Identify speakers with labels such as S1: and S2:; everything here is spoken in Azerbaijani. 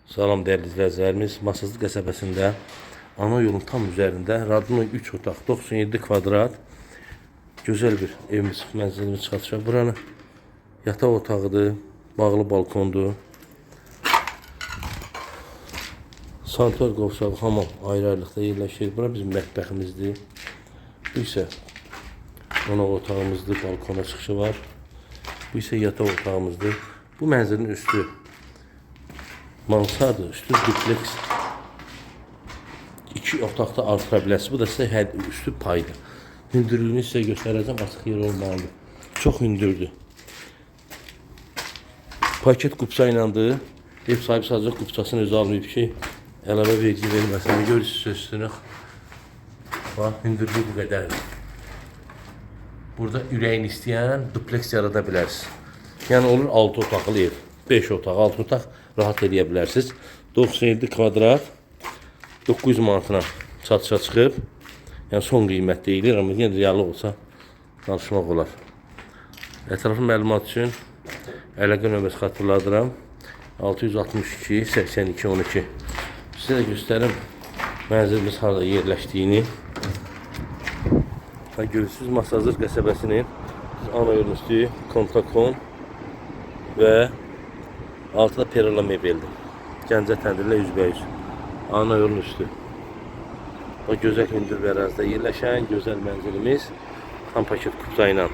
S1: Salam değerli izləyicilərimiz, Masazlı qəsəbəsində ana yolun tam üzərində Radno 3 otaq, 97 kvadrat gözəl bir evimiz, mənzilimiz çatışır. Buranı yataq otağıdır, bağlı balkondur. Sanitar qovşağı, hamam ayrı-ayrılıqda yerləşir. Bura bizim mətbəximizdir. Bu isə qonaq otağımızdır, balkona çıxışı var. Bu isə yataq otağımızdır. Bu mənzilin üstü mansardır, üstü dupleks. 2 otaqda artıra bilərsiniz. Bu da sizə hər üstü paydır. Hündürlüyünü sizə göstərəcəm, açıq yer olmalıdır. Çox hündürdür. Paket qupça iləndir. Ev sahibi sadəcə qupçasını özü almayıb ki, əlavə vergi verməsin. Görürsünüz üstünü. Bax, hündürlüyü bu qədərdir. Burada ürəyin istəyən dupleks yarada bilərsiniz. Yəni olur 6 otaqlı ev. 5 otaq, 6 otaq rahat edə bilərsiniz. 97 kvadrat 900 manatına satışa çıxıb. Yəni son qiymət deyilir, amma yenə də realı olsa danışmaq olar. Ətraflı məlumat üçün əlaqə nömrəsi xatırladıram. 662 82 12. Sizə də göstərim mənzilimiz harada yerləşdiyini. Görürsünüz Masazlı qəsəbəsinin ana yolun üstü Kontakon və altıda Perala mebeldir. Gəncə təndirlə üzbəyüz. Ana yolun üstü. O gözəl hündür bir ərazidə yerləşən gözəl mənzilimiz tam paket qupça ilə.